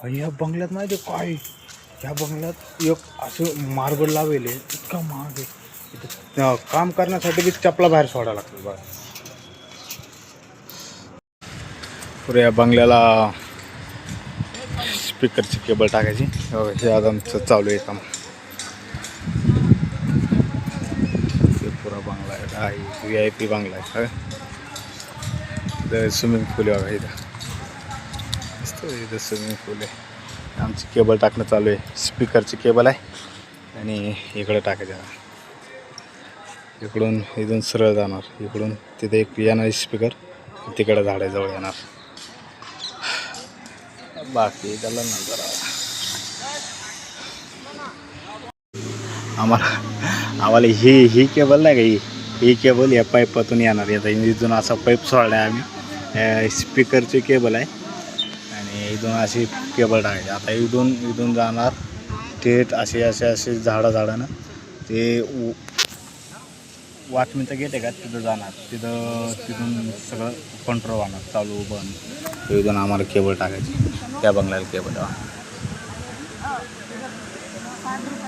आणि या बंगल्यात माहिती आहे काय, ह्या बंगल्यात एक असं मार्बल लावेल आहे, इतका महाग आहे. इथं काम करण्यासाठी बी चपला बाहेर सोडायला लागतात बघा. पुढे या बंगल्याला स्पीकरची केबल टाकायची. हे आज आमचं चालू आहे काम. पुरा बंगला आहे, VIP बंगला आहे. स्विमिंग पूल आहे बघा इथं. इथं स्विमिंग पूल आहे. आमची केबल टाकणं चालू आहे. स्पीकरची केबल आहे आणि इकडं टाकायचं. इथून सरळ जाणार, इकडून तिथे एक येणार स्पीकर, तिकडं झाडाजवळ येणार. बाकी त्याला नंतर आम्हाला ही केबल नाही का, ही केबल या पाईपातून येणार. आता इथून असा पाईप सोडला आहे आम्ही. स्पीकरची केबल आहे आणि इथून अशी केबल टाकायची. आता इथून जाणार थेट असे झाडानं ते वॉचमॅनचं गेट आहे का, तिथं जाणार. तिथून सगळं कंट्रोल होणार, चालू बंद. इथून आम्हाला केबल टाकायची. त्या बंगल्याला केबल आहे,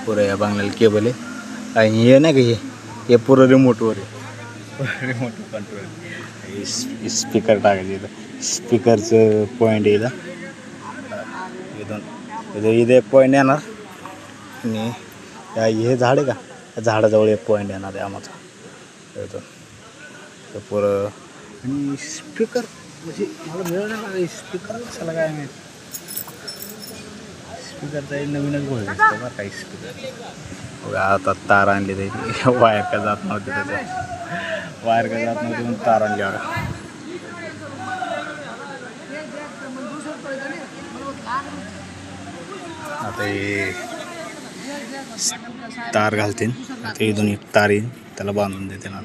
पुरं या बंगल्याला केबल आहे. आणि हे नाही का, हे पुरं रिमोटवर आहे. Remote control. स्पीकर टाकायचे इथं. स्पीकरचं पॉईंट आहे इथे पॉईंट येणार. आणि हे झाड आहे का, झाडाजवळ एक पॉईंट येणार आहे आम्हाला इथून. तर पुरं आणि स्पीकर म्हणजे मला मिळणार नाही. स्पीकर कशाला काय माहीत. स्पीकरचा एक नवीनच गोष्ट असतो बरं काही. स्पीकर आता तार आणली त्याची, वायर का जात नव्हती म्हणून तार आणली बघा. आता हे तार घालतील, ते इथून एक तार येईल, त्याला बांधून देते ना.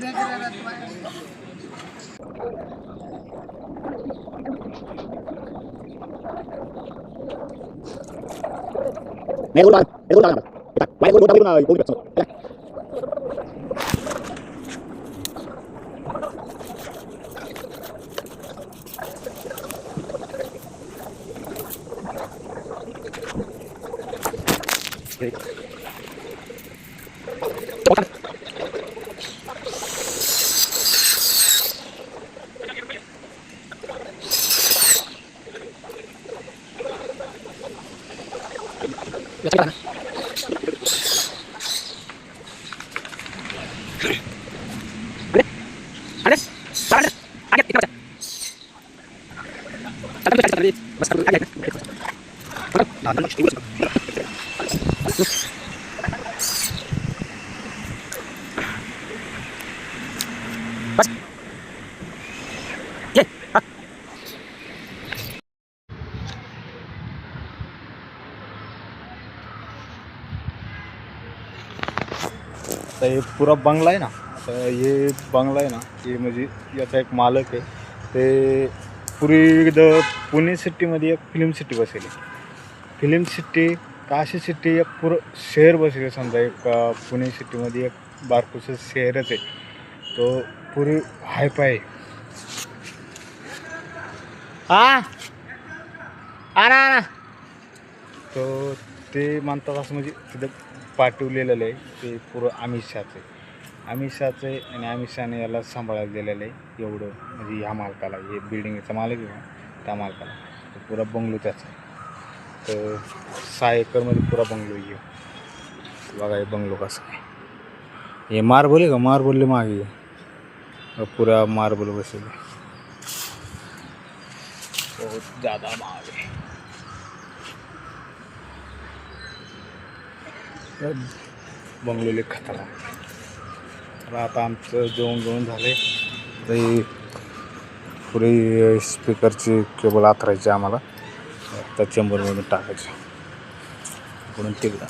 आता हे पुरा बंगला आहे ना, आता हे बंगला आहे ना, हे म्हणजे याचा एक मालक आहे. ते पूर्वी पुणे सिटीमध्ये एक फिल्म सिटी बसवली. फिल्म सिटी का अशी सिटी एक पुरं शहर बसले. समजा एक पुणे सिटीमध्ये एक बारकोचं शहरच आहे. तो पुरी हायफाय तो ते म्हणतात असं, म्हणजे तिथं पाठवलेलं आहे. ते पुरं अमित शहाचं आहे आणि अमित शहाने याला सांभाळायला दिलेलं आहे एवढं. म्हणजे ह्या मालकाला, हे बिल्डिंगचा मालक आहे ना, त्या मालकाला तो पुरा बंगलो त्याचा. तर 6 एकरमध्ये पुरा बंगलो येऊ बघा. हे बंगलो कसं आहे, हे मार्बल आहे का, मार्बलले मागे पुरा मार्बल बसले. बहुत ज़्यादा महाग आहे. बंगलोले खतरनाक. आता आमचं जेवण झाले. तर पुरी स्पीकरची केबल आथरायची आम्हाला, त्या चेंबरमधून टाकायची इकडून तिकडं.